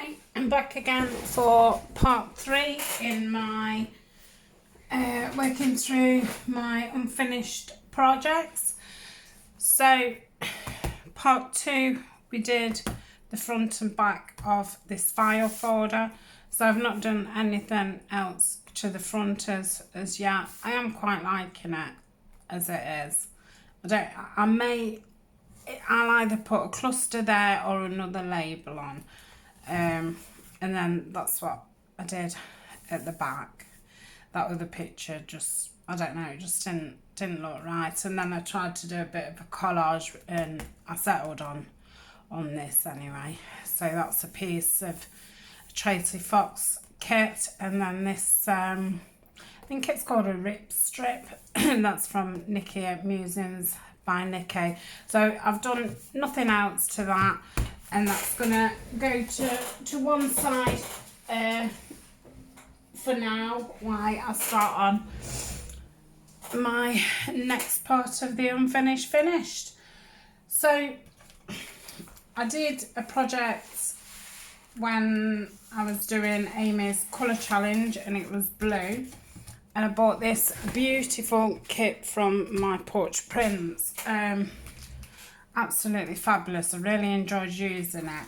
Hi, I'm back again for part 3 in my working through my unfinished projects. So part 2 we did the front and back of this file folder, so I've not done anything else to the front as yet. I am quite liking it as it is. I'll either put a cluster there or another label on. And then that's what I did at the back. That other picture just, I don't know, it just didn't look right. And then I tried to do a bit of a collage and I settled on this anyway. So that's a piece of Tracy Fox kit, and then this, I think it's called a rip strip, and that's from Nikki at Musings by Nikki. So I've done nothing else to that, and that's gonna go to one side for now while I start on my next part of the unfinished finished. So I did a project when I was doing Amy's colour challenge, and it was blue, and I bought this beautiful kit from My Porch Prints. Absolutely fabulous. I really enjoyed using it.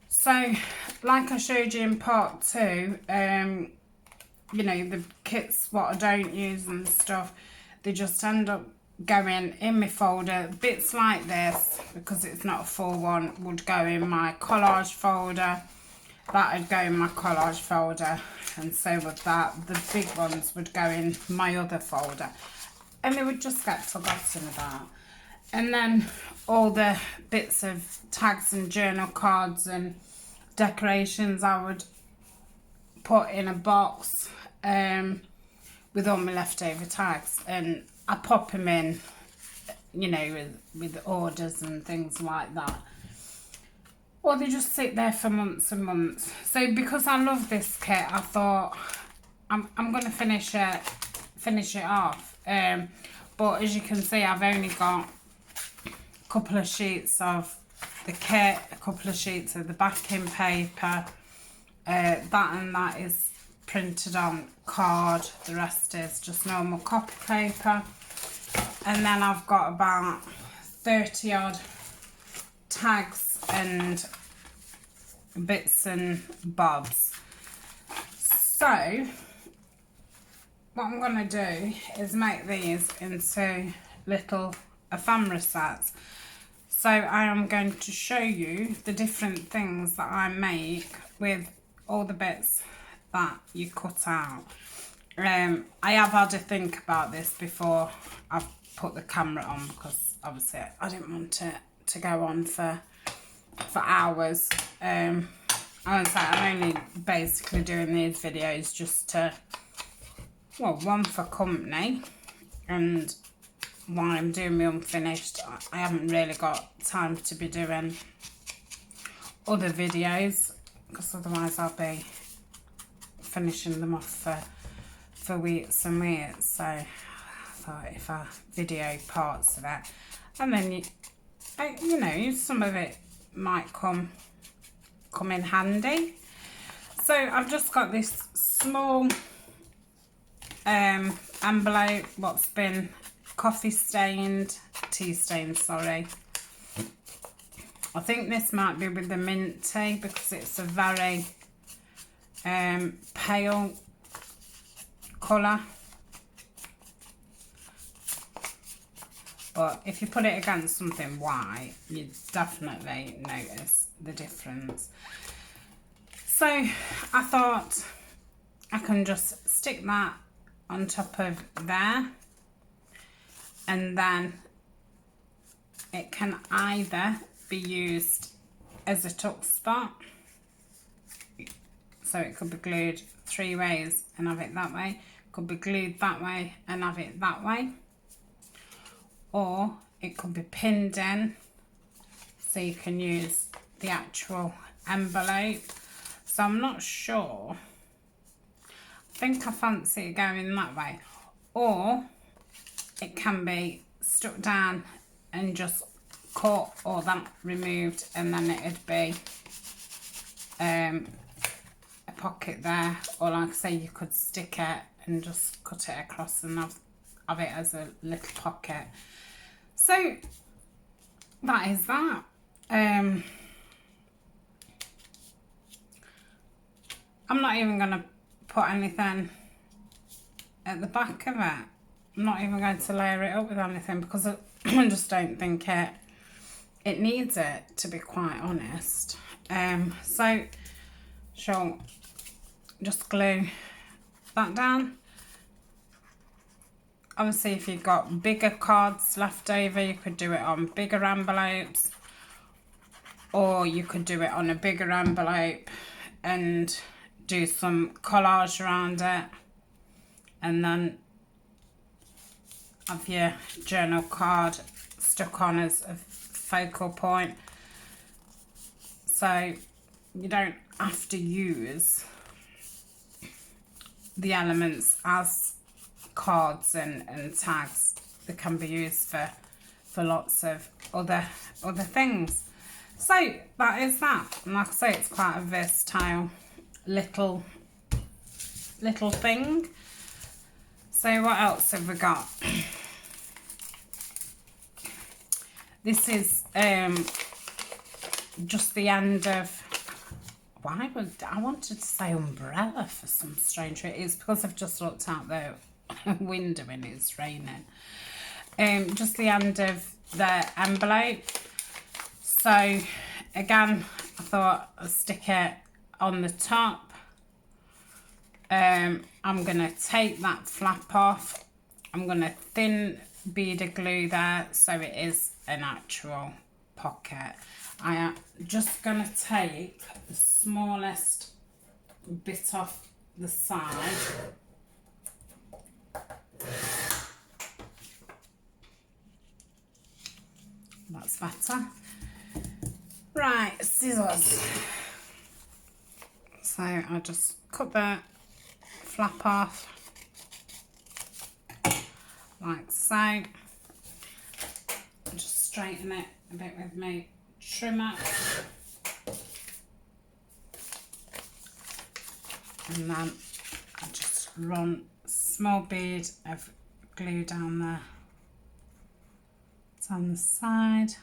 So like I showed you in part 2, you know, the kits what I don't use and stuff, they just end up going in my folder. Bits like this, because it's not a full one, would go in my collage folder. That would go in my collage folder, and so would that. The big ones would go in my other folder, and they would just get forgotten about. And then all the bits of tags and journal cards and decorations I would put in a box with all my leftover tags, and I pop them in, you know, with orders and things like that. Or they just sit there for months and months. So because I love this kit, I thought I'm going to finish it off. But as you can see, I've only got a couple of sheets of the kit, a couple of sheets of the backing paper. That is printed on card. The rest is just normal copy paper. And then I've got about 30 odd tags and bits and bobs. So what I'm going to do is make these into little ephemera sets. So I am going to show you the different things that I make with all the bits that you cut out. I have had to think about this before I've put the camera on, because obviously I didn't want it to go on for hours. I'm only basically doing these videos just to, well, one for company, and while I'm doing my unfinished, I haven't really got time to be doing other videos, because otherwise I'll be finishing them off for weeks and weeks. So I thought if I video parts of it, and then you know, some of it might come in handy. So I've just got this small envelope what's been tea stained, sorry. I think this might be with the mint tea, because it's a very pale colour. But if you put it against something white, you definitely notice the difference. So I thought I can just stick that on top of there, and then it can either be used as a tuck spot, so it could be glued 3 ways and have it that way, could be glued that way and have it that way, or it could be pinned in, so you can use the actual envelope. So I'm not sure. I think I fancy it going that way, or it can be stuck down and just cut all that removed, and then it'd be a pocket there, or like I say, you could stick it and just cut it across and have it as a little pocket. So that is that. I'm not even going to put anything at the back of it. I'm not even going to layer it up with anything because I just don't think it needs it, to be quite honest. So she'll just glue that down. Obviously, if you've got bigger cards left over, you could do it on bigger envelopes, or you could do it on a bigger envelope and do some collage around it, and then have your journal card stuck on as a focal point. So you don't have to use the elements as cards and tags. They can be used for lots of other things. So that is that. And like I say, it's quite a versatile little thing. So what else have we got? This is just the end of, I wanted to say umbrella for some strange reason. It's because I've just looked out the window and it's raining. Just the end of the envelope. So again, I thought I'd stick it on the top. I'm going to take that flap off. I'm going to thin bead of glue there so it is an actual pocket. I am just going to take the smallest bit off the side. That's better. Right, scissors. So I'll just cut the flap off like so. Just straighten it a bit with my trimmer, and then I just run a small bead of glue down there. It's on the side.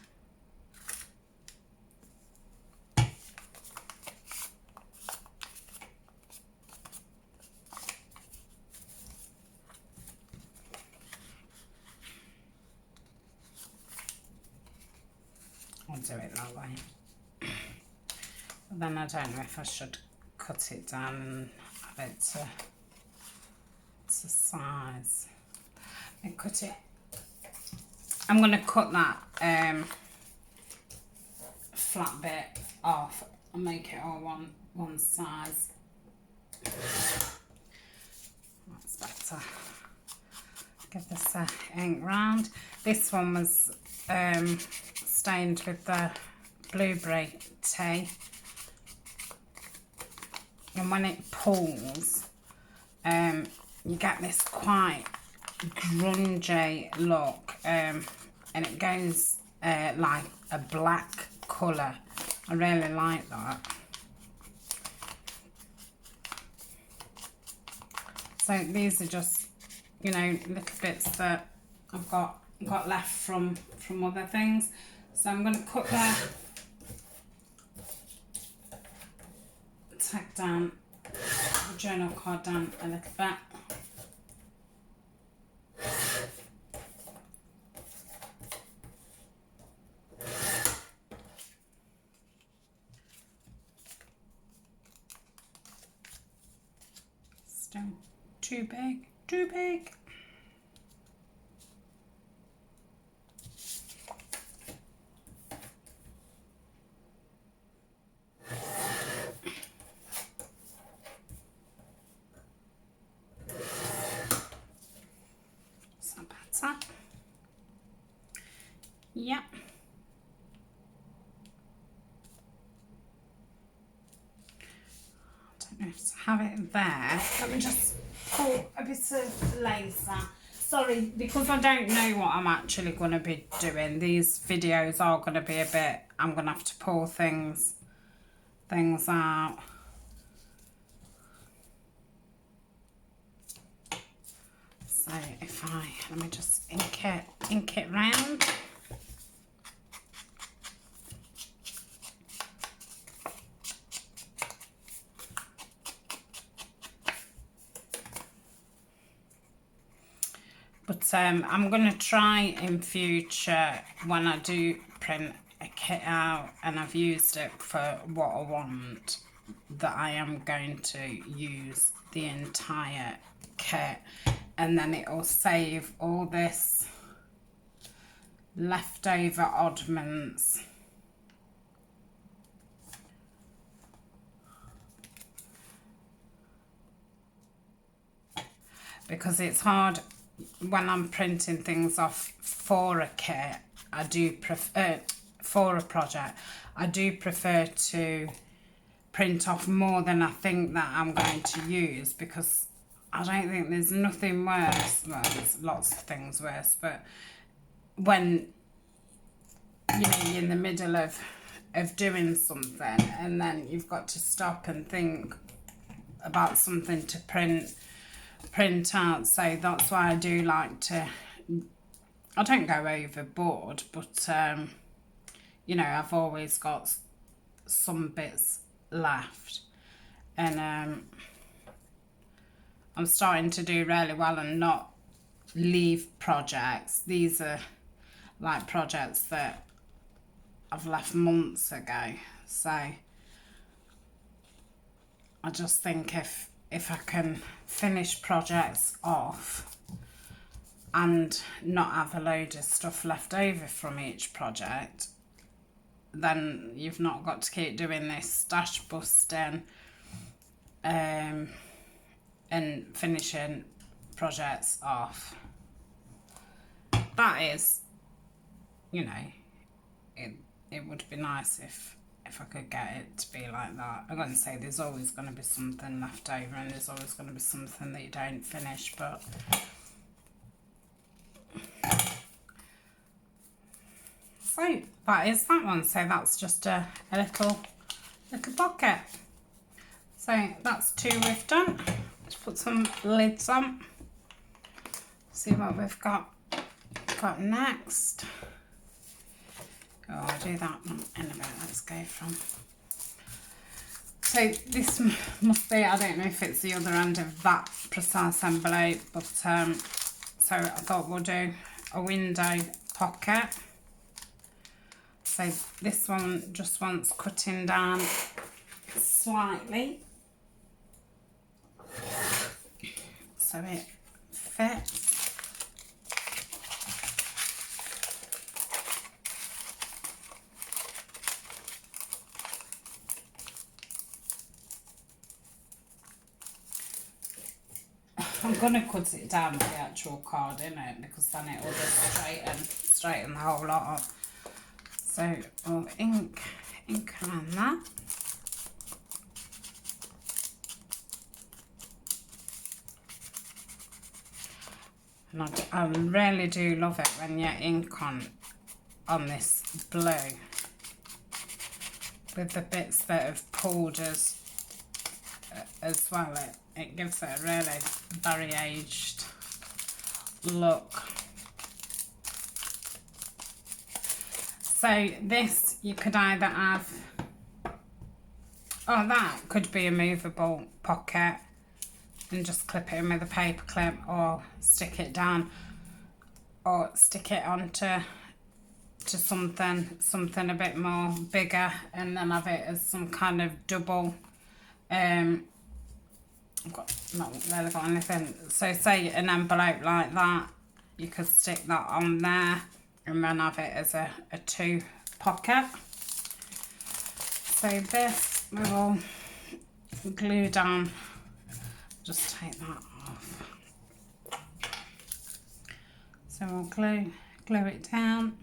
I'll do it that way. But then I don't know if I should cut it down and have it to size. And cut it. I'm going to cut that flat bit off and make it all one size. That's better. Give this a ink round. This one was stained with the blueberry tea, and when it pulls you get this quite grungy look, and it goes like a black colour. I really like that. So these are just, you know, little bits that I've got left from other things. So I'm going to cut the tack down the journal card down a little bit. Still too big, too big. Yep. I don't know if to have it there. Let me just pull a bit of lace out. Sorry, because I don't know what I'm actually going to be doing. These videos are going to be a bit, I'm going to have to pull things things out. So if let me just ink it round. But I'm going to try in future when I do print a kit out and I've used it for what I want, that I am going to use the entire kit, and then it will save all this leftover oddments. Because it's hard when I'm printing things off for a kit, I do prefer, for a project, I do prefer to print off more than I think that I'm going to use, because I don't think there's nothing worse, well there's lots of things worse, but when you know you're in the middle of doing something and then you've got to stop and think about something to print out. So that's why I do like to, I don't go overboard, but you know, I've always got some bits left, and I'm starting to do really well and not leave projects. These are like projects that I've left months ago, so I just think if I can finish projects off and not have a load of stuff left over from each project, then you've not got to keep doing this stash busting and finishing projects off. That is, you know, it would be nice if I could get it to be like that. I'm going to say there's always going to be something left over and there's always going to be something that you don't finish, but so that is that one. So that's just a little pocket. So that's 2 we've done. Let's put some lids on, see what we've got next. Oh, I'll do that one in a bit. Let's go from. So this must be, I don't know if it's the other end of that precise envelope, but so I thought we'll do a window pocket. So this one just wants cutting down slightly, so it fits. I'm going to cut it down to the actual card in it, because then it will just straighten the whole lot up. So we'll ink around that. And I really do love it when you ink on this blue with the bits that have pulled as well. It gives it a really very aged look. So this you could either have, oh, that could be a movable pocket and just clip it in with a paper clip, or stick it down, or stick it onto something a bit more bigger, and then have it as some kind of double. I've not really got anything. So say an envelope like that, you could stick that on there and then have it as a 2 pocket. So this we will glue down. Just take that off. So we'll glue it down.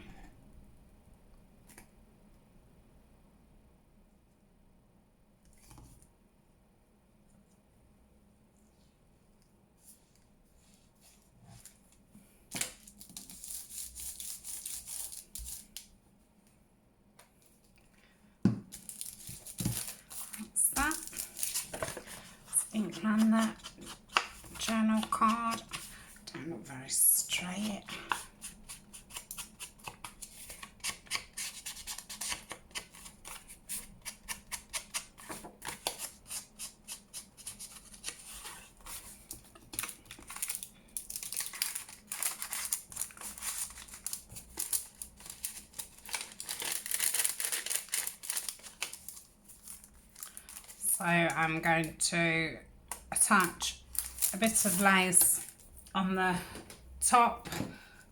ink around that journal card. Don't look very straight. So I'm going to attach a bit of lace on the top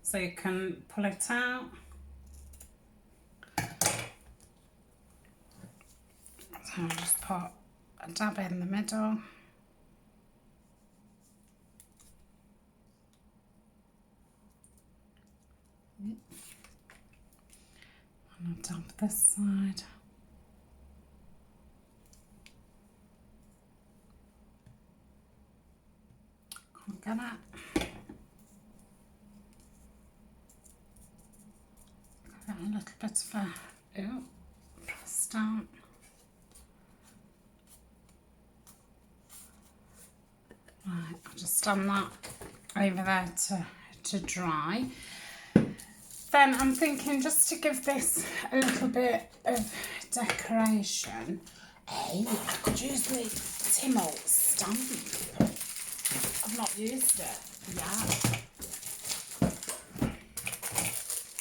so you can pull it out. So I'll just put a dab in the middle. And I'll dab this side. Can't get it. Got a little bit of a press down. Right, I'll just stand that over there to dry. Then I'm thinking, just to give this a little bit of decoration, I could use the Timmel stamp. I've not used it yet.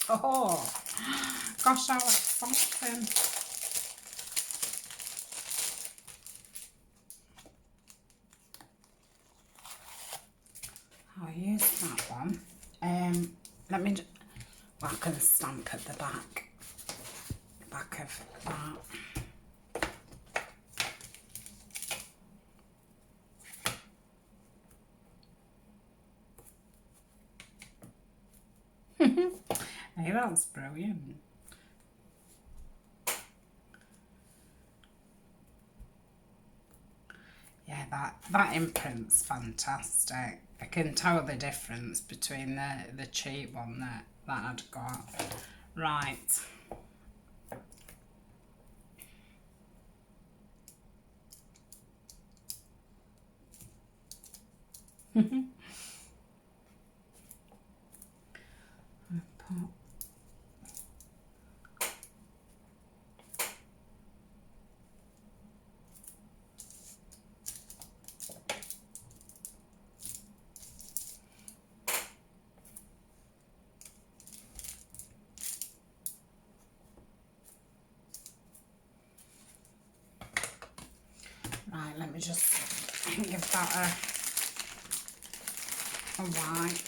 Oh, gosh, how exciting. I'll use that one. Let me, well, I can stamp at the back of that. Hey, that's brilliant. Yeah, that imprint's fantastic. I can tell the difference between the cheap one that I'd got. Right. Right, let me just give that a wipe.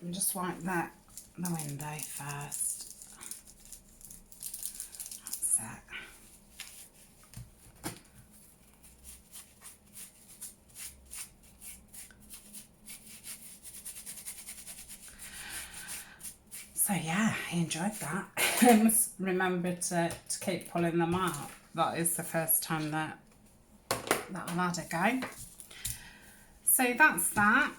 And just wipe the window first. That's it. So yeah, I enjoyed that. I must remember to keep pulling them out. That is the first time that I've had a go. So that's that.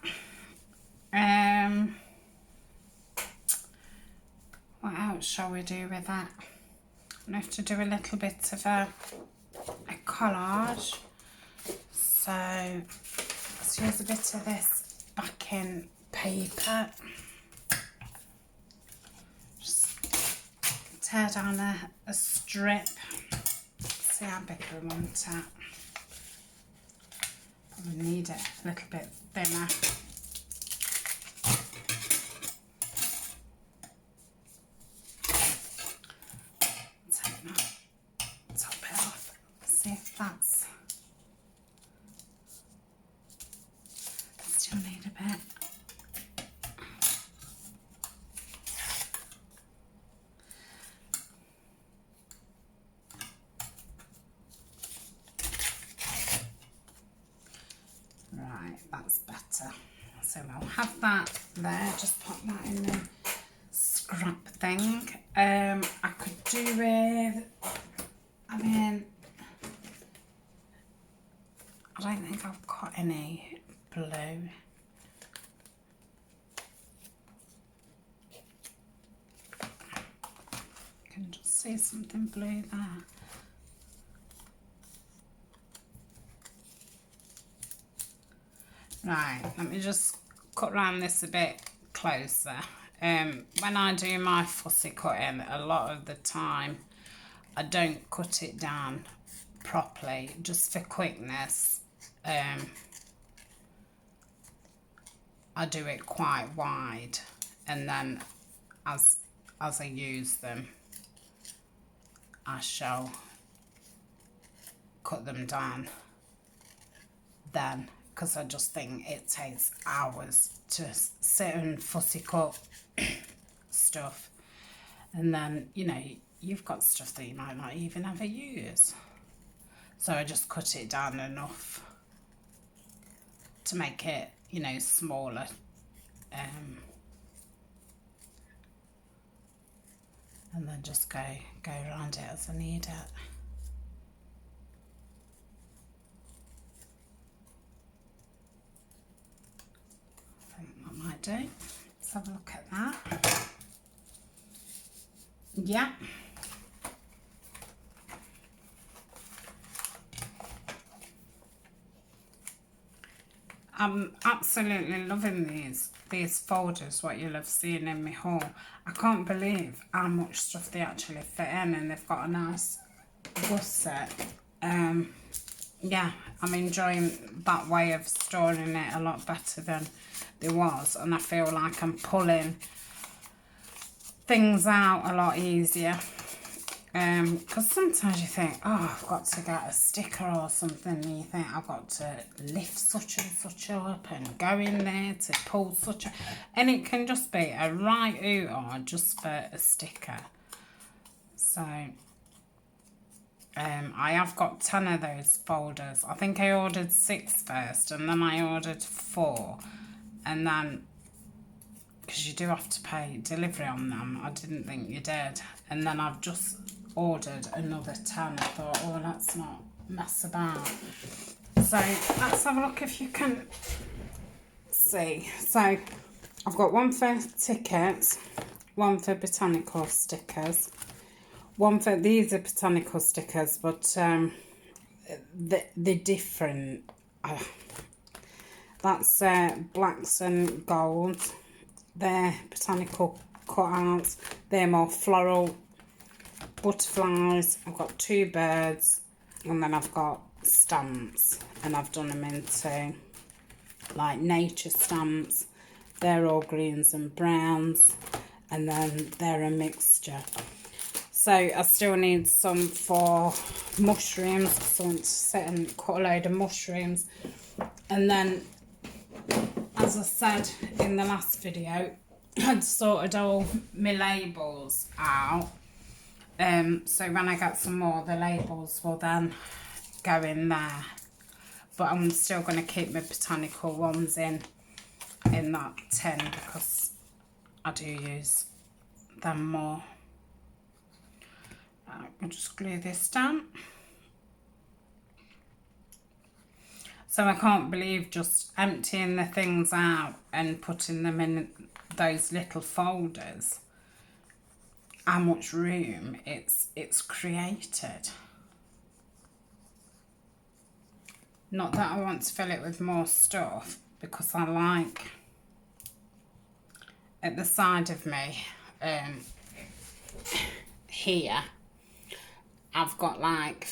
What else shall we do with that? I have to do a little bit of a collage. So let's use a bit of this backing paper. Just tear down a strip. See how big we want it. Probably need it a little bit thinner. Take that top bit off. See if that's. Still need a bit. That's better. So I'll have that there, just pop that in the scrap thing. I could do with, I mean, I don't think I've got any blue. You can just see something blue there. Right, let me just cut around this a bit closer. When I do my fussy cutting, a lot of the time I don't cut it down properly, just for quickness. I do it quite wide, and then as I use them, I shall cut them down then, because I just think it takes hours to sit and fussy cut stuff, and then, you know, you've got stuff that you might not even ever use. So I just cut it down enough to make it, you know, smaller. And then just go around it as I need it. I think that might do. Let's have a look at that. Yeah. I'm absolutely loving these folders, what you'll have seen in my haul. I can't believe how much stuff they actually fit in, and they've got a nice gusset. Yeah, I'm enjoying that way of storing it a lot better than there was, and I feel like I'm pulling things out a lot easier. Because sometimes you think, oh, I've got to get a sticker or something, and you think I've got to lift such and such up and go in there to pull such a, and it can just be a right or just for a sticker. So I have got 10 of those folders. I think I ordered 6 first, and then I ordered 4, and then because you do have to pay delivery on them, I didn't think you did, and then I've just ordered another 10. I thought, oh, let's not mess about. So let's have a look if you can see. So I've got one for tickets, one for botanical stickers, one for, these are botanical stickers, but they're different. That's blacks and golds. They're botanical cutouts. They're more floral. Butterflies. I've got 2 birds, and then I've got stamps, and I've done them into like nature stamps. They're all greens and browns, and then they're a mixture. So I still need some for mushrooms, so I want to sit and cut a load of mushrooms. And then, as I said in the last video, I'd sorted all my labels out. So when I get some more, the labels will then go in there. But I'm still going to keep my botanical ones in that tin, because I do use them more. I'll just glue this down. So I can't believe just emptying the things out and putting them in those little folders, how much room it's created. Not that I want to fill it with more stuff, because I like at the side of me here I've got like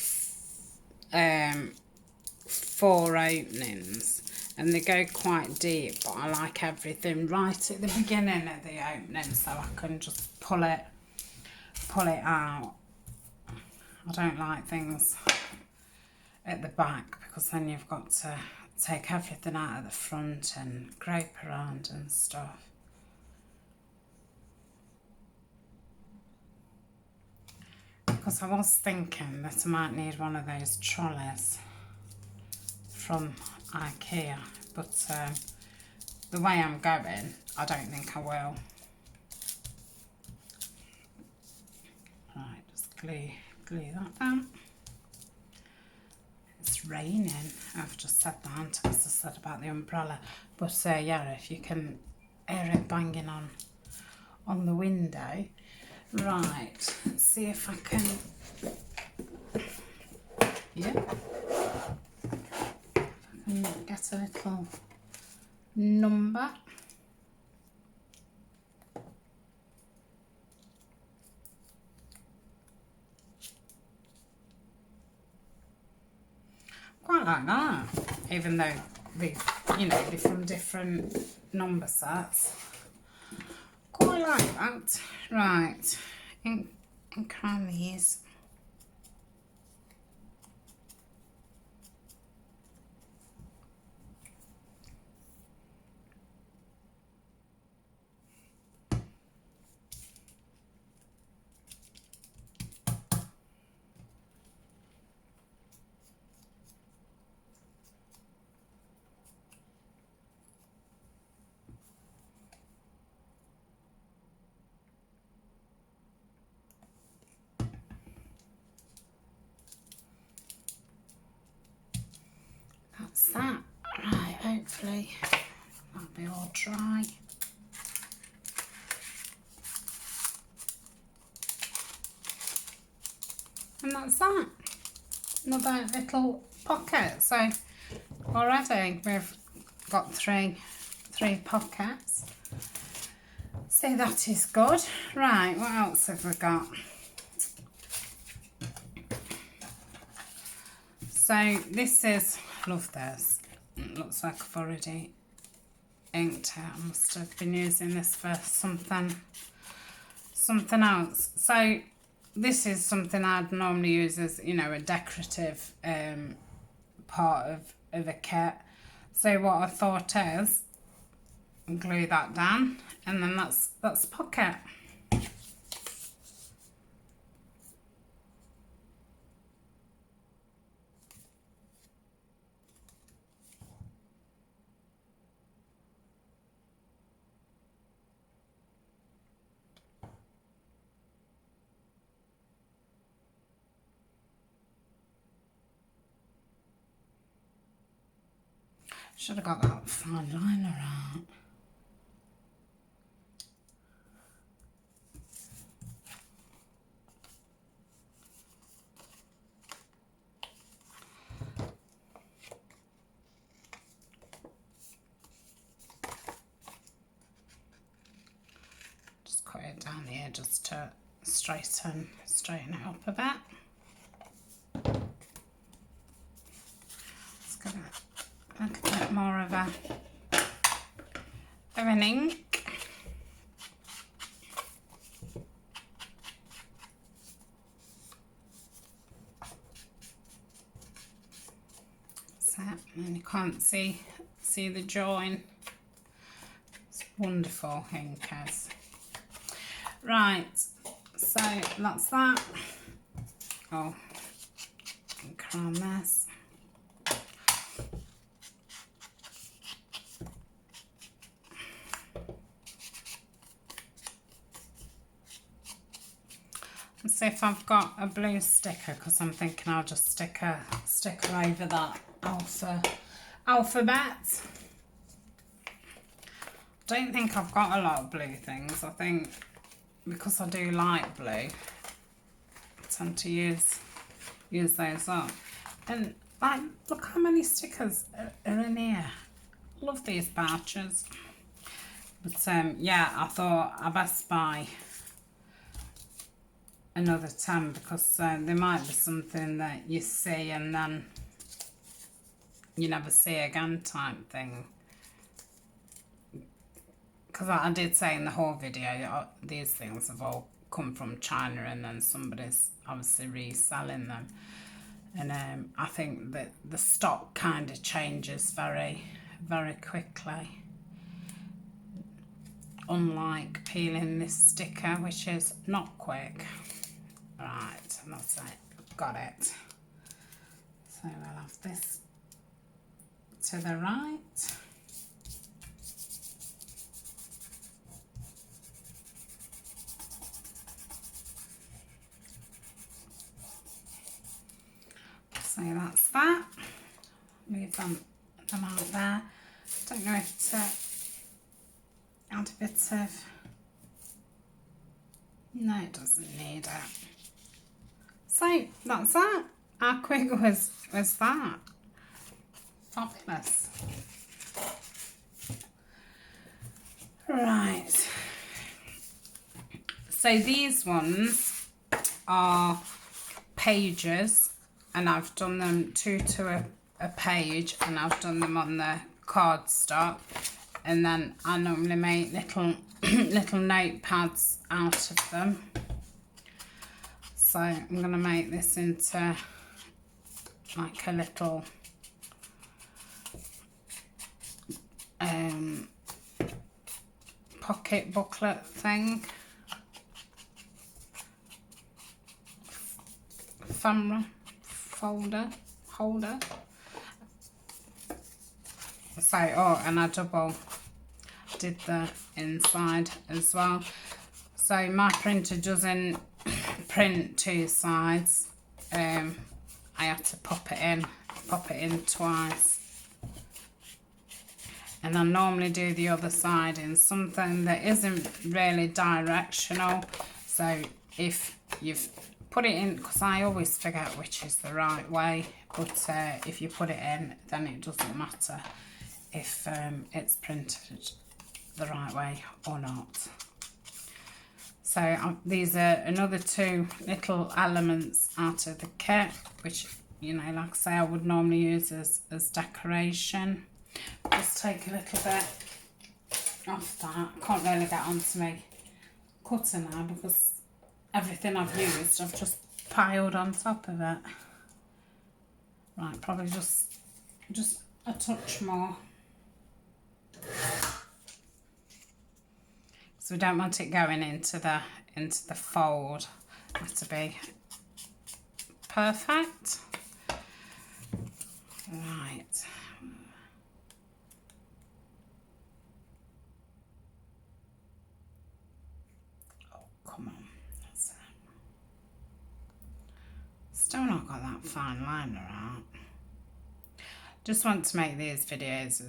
4 openings, and they go quite deep, but I like everything right at the beginning of the opening, so I can just pull it out. I don't like things at the back, because then you've got to take everything out of the front and grope around and stuff. Because I was thinking that I might need one of those trolleys from IKEA, but the way I'm going, I don't think I will. Right, just glue that down. It's raining. I've just said that, as I said about the umbrella. But yeah, if you can hear it banging on the window. Right, let's see if I can. Yeah. Get a little number. Quite like that, even though they, you know, they're from different number sets. Quite like that. Right, and crown these. That's that. Right, hopefully that'll be all dry. And that's that. Another little pocket. So already we've got three pockets. So that is good. Right, what else have we got? So this is, love this. It looks like I've already inked it. I must have been using this for something else. So this is something I'd normally use as, you know, a decorative part of a kit. So what I thought is, glue that down, and then that's pocket. Should have got that fine liner out. Just cut it down here just to straighten it up a bit. Let's get a little bit more of an ink. So, and you can't see the join. It's wonderful inkers. Right, so that's that. Oh, and crown this. And see if I've got a blue sticker, because I'm thinking I'll just stick a sticker over that alphabet. Don't think I've got a lot of blue things. I think because I do like blue, I tend to use those up. And like, look how many stickers are in here. Love these pouches. But yeah, I thought I best buy another 10, because there might be something that you see and then you never see again type thing. Because I did say in the whole video, these things have all come from China, and then somebody's obviously reselling them. And I think that the stock kind of changes very, very quickly. Unlike peeling this sticker, which is not quick. Right, and that's it. Got it. So we'll have this to the right. So that's that. Move them out there. Don't know if to add a bit of... No, it doesn't need it. So that's that. How quick was that? Fabulous. Right, so these ones are pages, and I've done them 2 to a page, and I've done them on the cardstock, and then I normally make little little notepads out of them. So I'm going to make this into like a little pocket booklet thing. Ephemera holder. So, oh, and I double did the inside as well. So my printer doesn't print 2 sides. I had to pop it in twice. And I normally do the other side in something that isn't really directional. So if you've put it in, because I always forget which is the right way, but if you put it in, then it doesn't matter if it's printed the right way or not. So these are another 2 little elements out of the kit, which, you know, like I say, I would normally use as decoration. Just take a little bit off that. I can't really get onto my cutter now because everything I've used I've just piled on top of it. Right, probably just a touch more. So we don't want it going into the fold. It has to be perfect. Right. Come on, that's it. Still not got that fine liner out. Just want to make these videos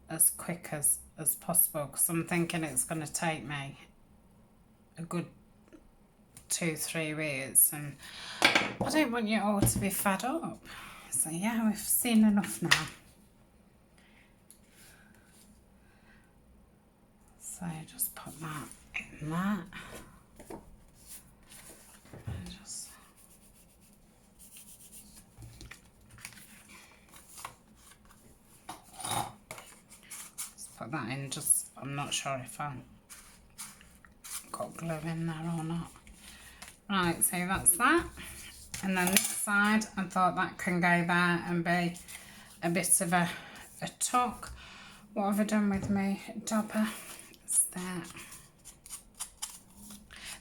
as quick as possible, because I'm thinking it's going to take me a good 2-3 weeks, and I don't want you all to be fed up. So yeah, we've seen enough now. So just put that in that. And just put that in. Just, I'm not sure if I've got glue in there or not. Right, so that's that. And then this side, I thought that can go there and be a bit of a tuck. What have I done with my dobber? It's there.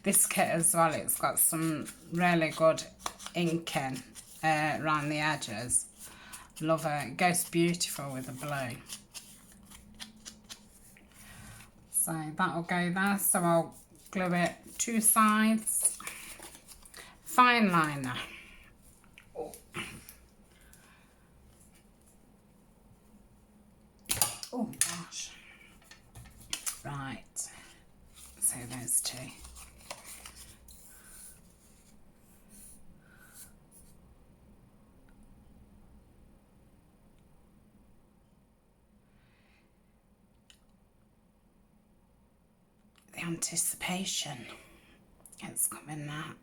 This kit as well, it's got some really good inking around the edges. Love it. It goes beautiful with the blue. So that'll go there. So I'll glue it 2 sides. Fine liner. Oh gosh. Right. So those 2. The anticipation. It's coming now.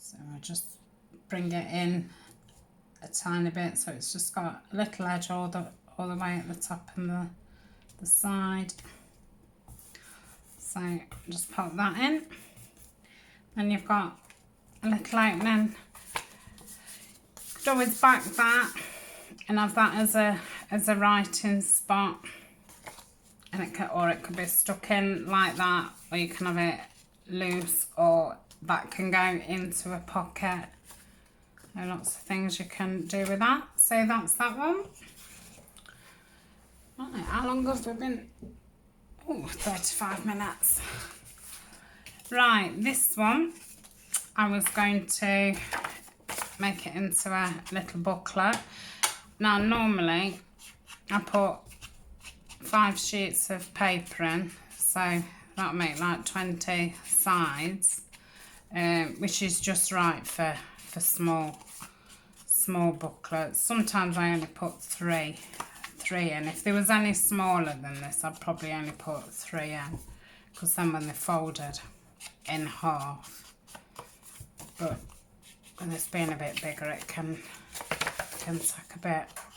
So I'll just bring it in a tiny bit, so it's just got a little edge all the way at the top and the side. So just pop that in. Then you've got a little opening. You could always back that and have that as a writing spot, and it could be stuck in like that, or you can have it loose, or that can go into a pocket. There are lots of things you can do with that. So that's that one. Right, how long have we been? Oh, 35 minutes. Right, this one I was going to make it into a little booklet. Now normally I put 5 sheets of paper in, so that'll make like 20 sides, which is just right for small booklets. Sometimes I only put three in. If there was any smaller than this, I'd probably only put 3 in, because then when they're folded in half, but with this being a bit bigger, it can take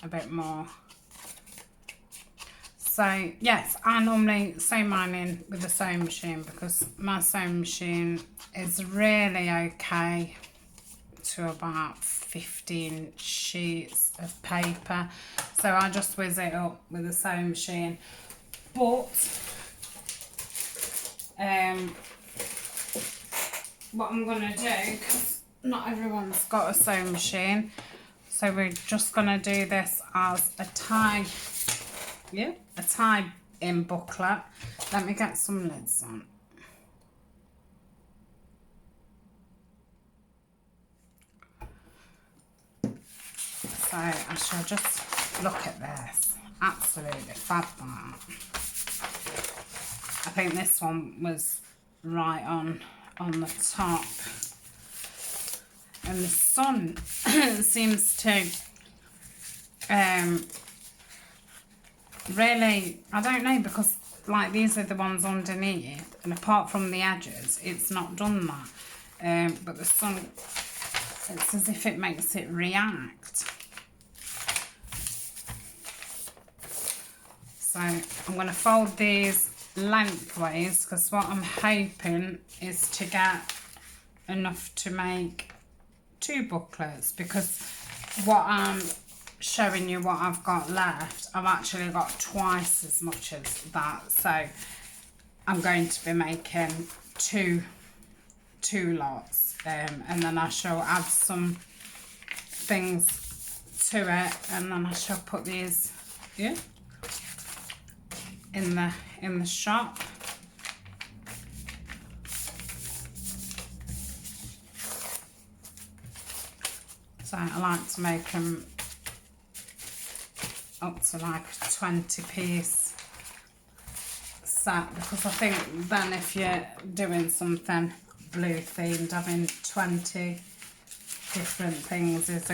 a bit more. So yes, I normally sew mine in with a sewing machine, because my sewing machine is really okay to about 15 sheets of paper, so I just whiz it up with a sewing machine. But what I'm going to do, because not everyone's got a sewing machine, so we're just going to do this as a tie in booklet. Let me get some lids on. So I shall just look at this. Absolutely fab that. I think this one was right on the top. And the sun seems to really, I don't know, because like these are the ones underneath, and apart from the edges, it's not done that. But the sun, it's as if it makes it react. So I'm going to fold these lengthways, because what I'm hoping is to get enough to make 2 booklets, because what I'm showing you what I've got left, I've actually got twice as much as that, so I'm going to be making two lots, and then I shall add some things to it, and then I shall put these in the shop. So I like to make them up to like a 20-piece set, because I think then if you're doing something blue themed, having 20 different things is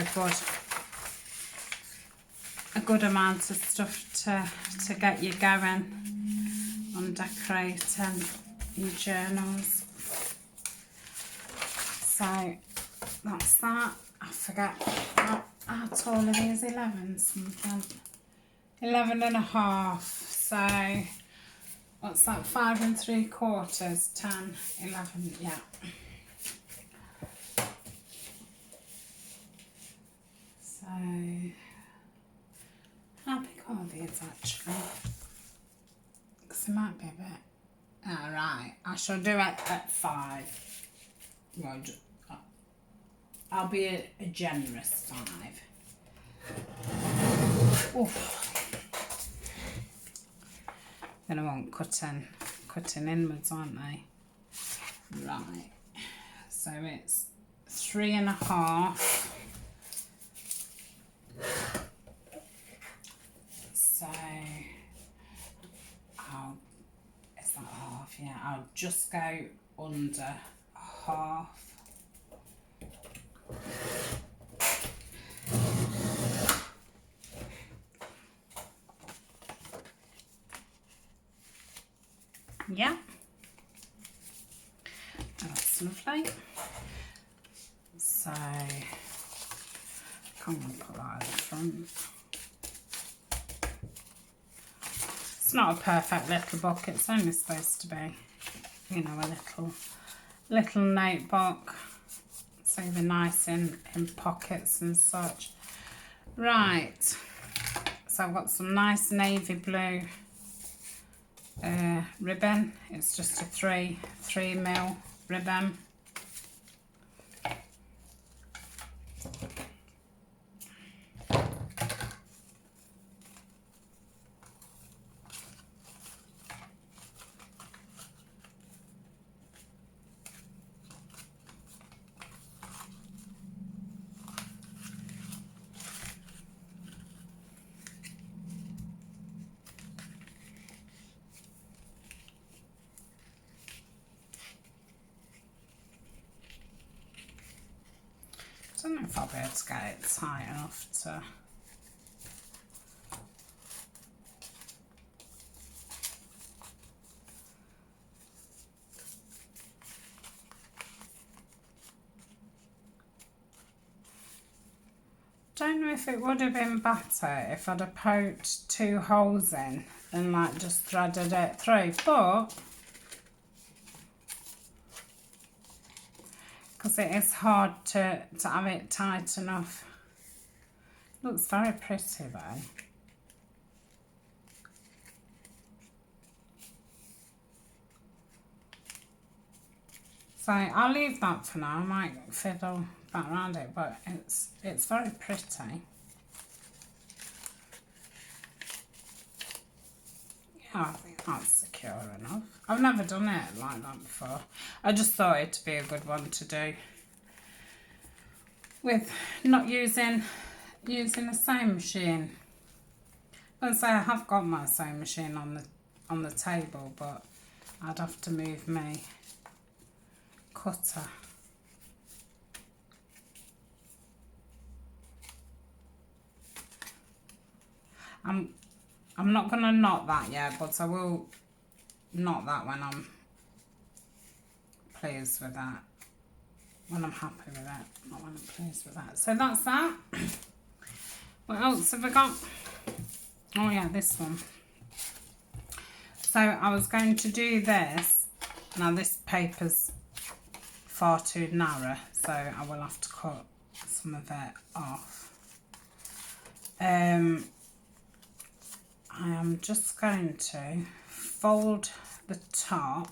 a good amount of stuff to get you going on decorating your journals. So that's that. I forget how tall are these? 11 something. 11 and a half. So what's that? 5 3/4. 10, 11. Yeah. So how big are these actually? Because it might be a bit. Alright, I shall do it at 5. Well, I'll be a generous 5. Oof. Then I won't cutting inwards, aren't they? Right. So it's 3 1/2. So is that half? Yeah, I'll just go under half. Yeah, that's lovely. So I'm going to put that at the front. It's not a perfect little book, it's only supposed to be, you know, a little notebook, so they're nice in pockets and such. Right, so I've got some nice navy blue ribbon. It's just a 3mm ribbon. don't know if I'll be able to get it tight enough to... Don't know if it would have been better if I'd have poked 2 holes in and like just threaded it through, but because it is hard to have it tight enough. Looks very pretty though. So I'll leave that for now. I might fiddle back around it, but it's very pretty. Yeah, I think that's secure enough. I've never done it like that before. I just thought it'd be a good one to do with not using a sewing machine. I say I have got my sewing machine on the table, but I'd have to move my cutter. I'm not going to knot that yet, but I will knot that when I'm pleased with that. When I'm happy with it, not when I'm pleased with that. So that's that. What else have I got? Oh yeah, this one. So I was going to do this. Now this paper's far too narrow, so I will have to cut some of it off. I am just going to fold the top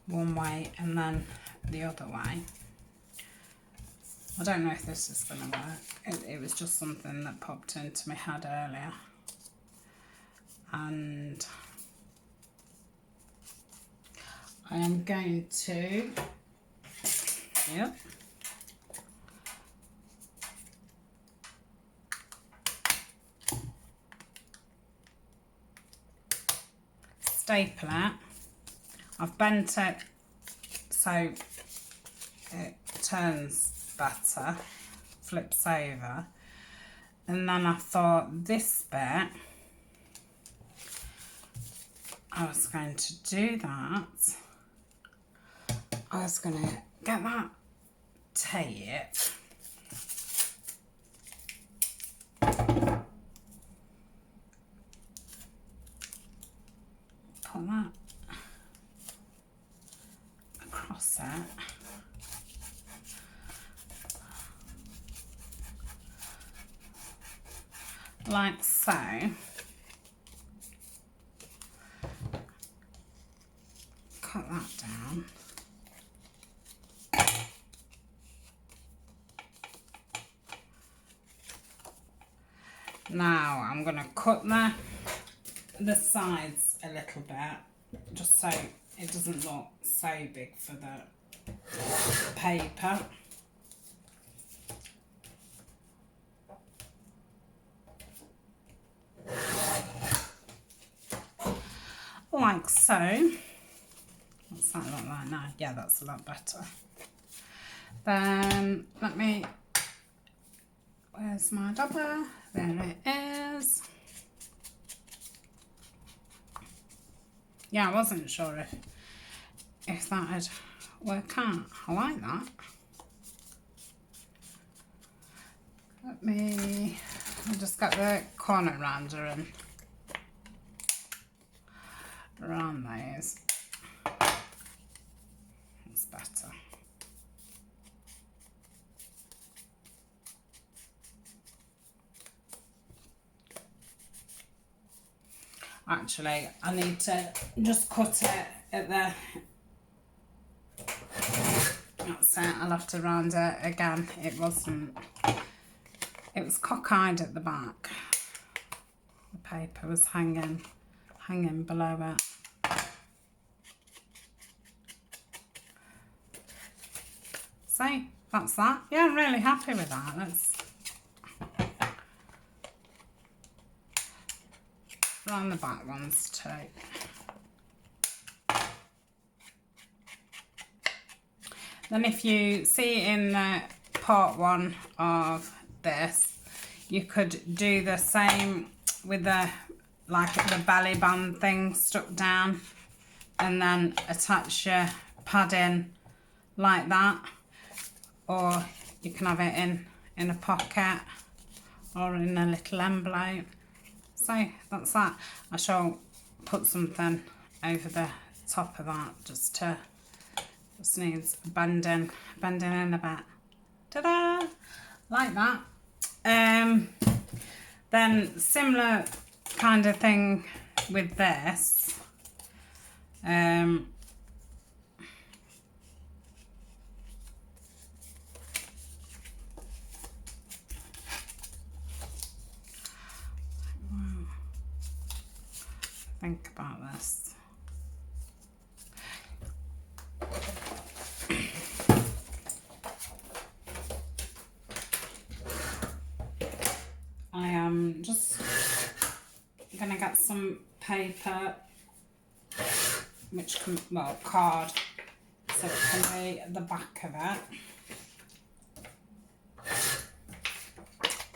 one way and then the other way. I don't know if this is going to work. It was just something that popped into my head earlier. And I am going to, yep, staple it. I've bent it so it turns better, flips over, and then I thought this bit I was going to do that. I was going to get that tape, put that across it, like so. Cut that down. Now I'm going to cut the sides a little bit, just so it doesn't look so big for the paper. Like so. What's that look like now? Yeah, that's a lot better. Then let me, where's my dabber? There it is. Yeah, I wasn't sure if that would work out. I like that. I'll just get the corner rounder and around those. That's better. Actually, I need to just cut it at the... That's it, I'll have to round it again. It was cockeyed at the back. The paper was hanging below it. So, that's that. Yeah, I'm really happy with that. Let's round the back ones too. Then if you see in the part 1 of this, you could do the same with the the belly band thing stuck down, and then attach your padding like that, or you can have it in a pocket or in a little envelope. So that's that. I shall put something over the top of that just needs bending in a bit. Ta-da! Like that. Then similar kind of thing with this. Think about this. I am just gonna get some paper, which can, well, card, so it can be the back of it.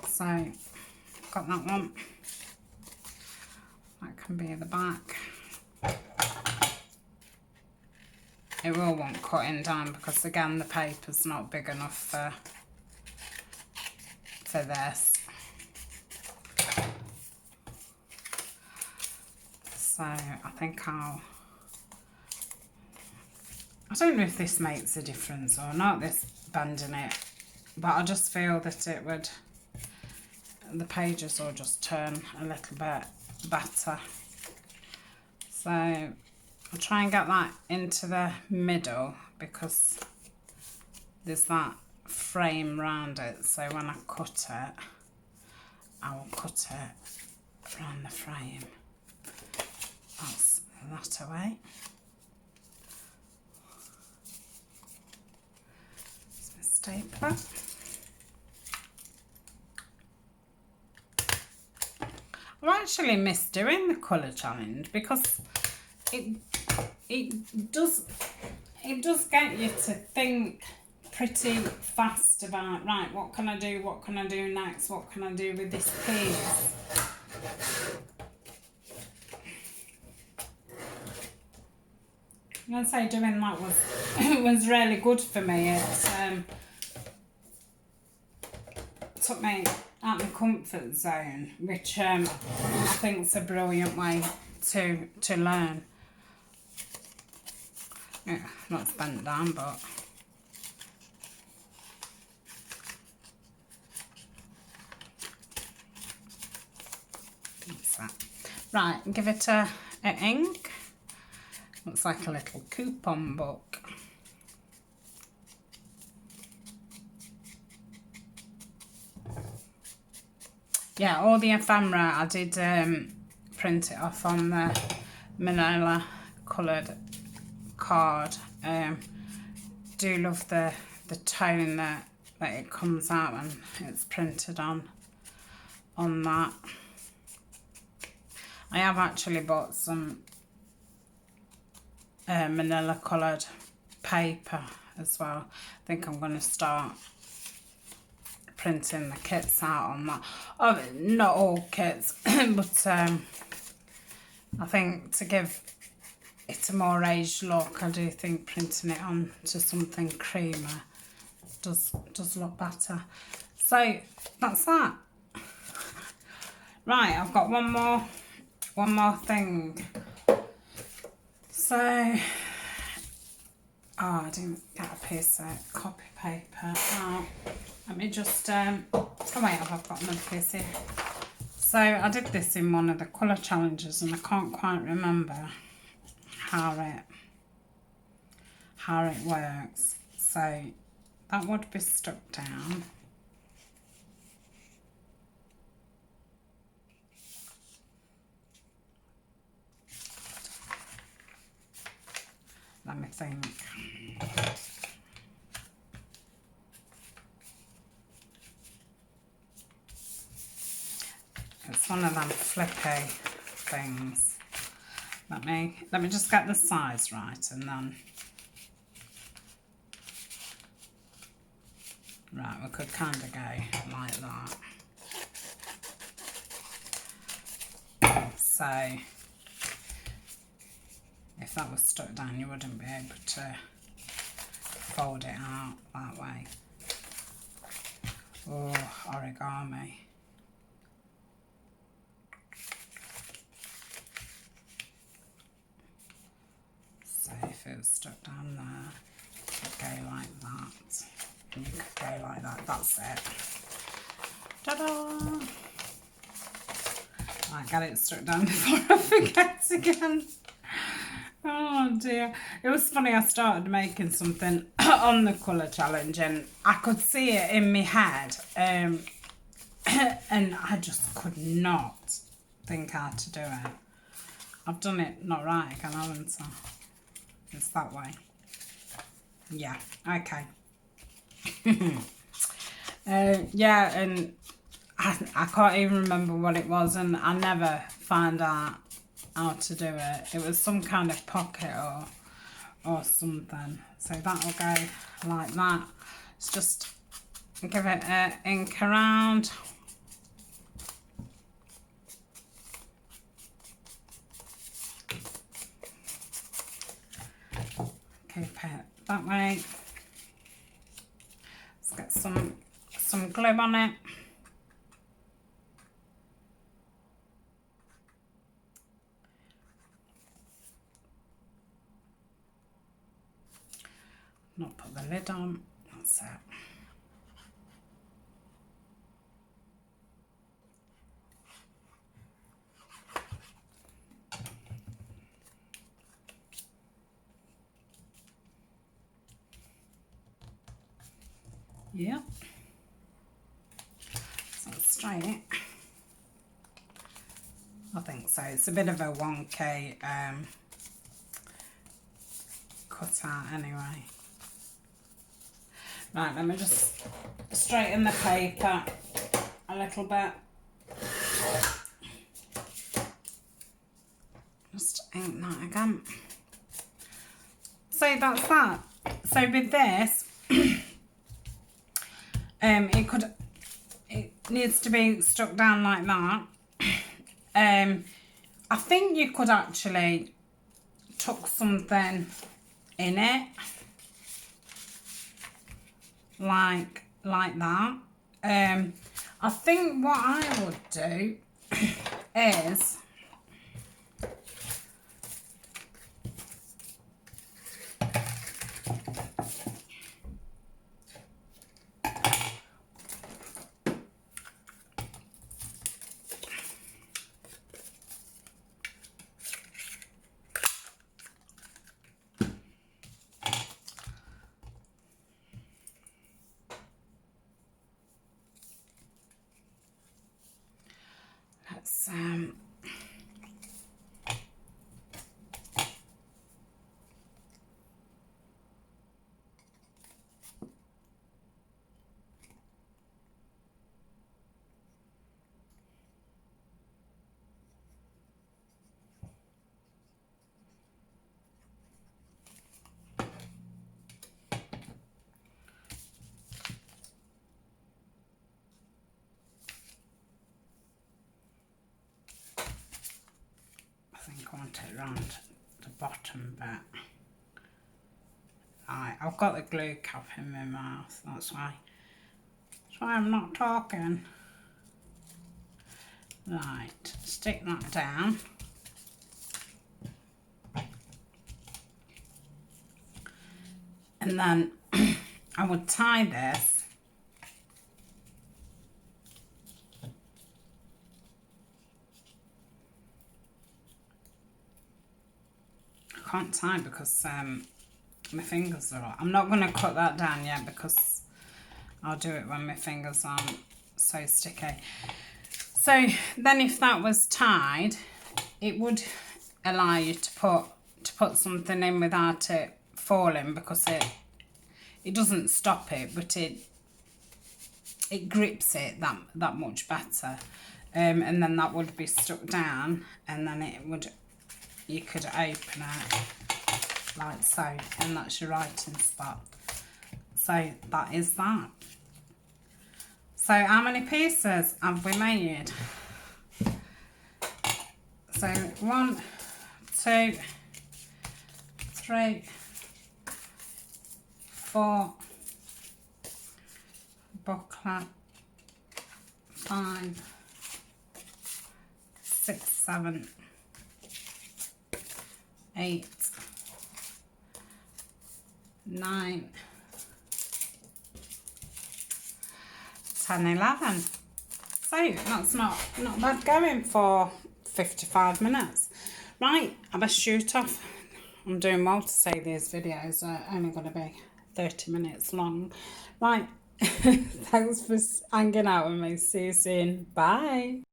So got that one. That can be the back. It will want cutting down because again the paper's not big enough for this. So I think I don't know if this makes a difference or not, this bending it, but I just feel that it would, the pages will just turn a little bit better. So I'll try and get that into the middle because there's that frame round it, so when I cut it, I will cut it around the frame. That's that away. So stapler. I actually miss doing the colour challenge because it does get you to think pretty fast about, right, what can I do next, what can I do with this piece. I'm gonna say doing that was really good for me. It took me out of my comfort zone, which I think is a brilliant way to learn. Yeah, not bent down, but that's that. Right, give it a ink. Looks like a little coupon book. Yeah, all the ephemera I did print it off on the manila coloured card. Do love the tone that it comes out and it's printed on that. I have actually bought some manila coloured paper as well. I think I'm going to start printing the kits out on that. Oh, not all kits, but I think to give it a more aged look, I do think printing it on to something creamer does look better. So that's that. Right, I've got one more thing. So, I didn't get a piece of copy paper out. Let me just, oh wait, I've got another piece here. So I did this in one of the colour challenges and I can't quite remember how it works. So that would be stuck down. Let me think. It's one of them flippy things. Let me just get the size right and then Right, we could kind of go like that. So, if that was stuck down, you wouldn't be able to fold it out that way. Oh, origami. So if it was stuck down there, you could go like that. And you could go like that. That's it. Ta-da! Right, get it stuck down before I forget again. Oh dear. It was funny, I started making something on the colour challenge and I could see it in my head and I just could not think how to do it. I've done it not right again, haven't I? It's that way. Yeah, okay. Yeah, and I can't even remember what it was and I never found out how to do it. It was some kind of pocket or something. So that'll go like that. Let's just give it a ink around. Keep it that way. Let's get some glue on it. Not put the lid on. That's it. Yep. So straight. I think so. It's a bit of a wonky cut out anyway. Right, let me just straighten the paper a little bit. Just ink that again. So that's that. So with this, it needs to be stuck down like that. I think you could actually tuck something in it. Like that. I think what I would do is let's I want it around the bottom bit. Right, I've got the glue cap in my mouth, that's why I'm not talking. Right, stick that down. And then I would tie this can't tie because my fingers are. I'm not going to cut that down yet because I'll do it when my fingers aren't so sticky. So then if that was tied, it would allow you to put something in without it falling, because it doesn't stop it, but it grips it that much better. And then that would be stuck down, and then you could open it like so, and that's your writing spot. So that is that. So how many pieces have we made? So 1, 2, 3, 4, booklet, 5, 6, 7, 8, 9, 10, 11. So that's not bad going for 55 minutes. Right, I best shoot off. I'm doing well to say these videos are only going to be 30 minutes long. Right, thanks for hanging out with me. See you soon. Bye.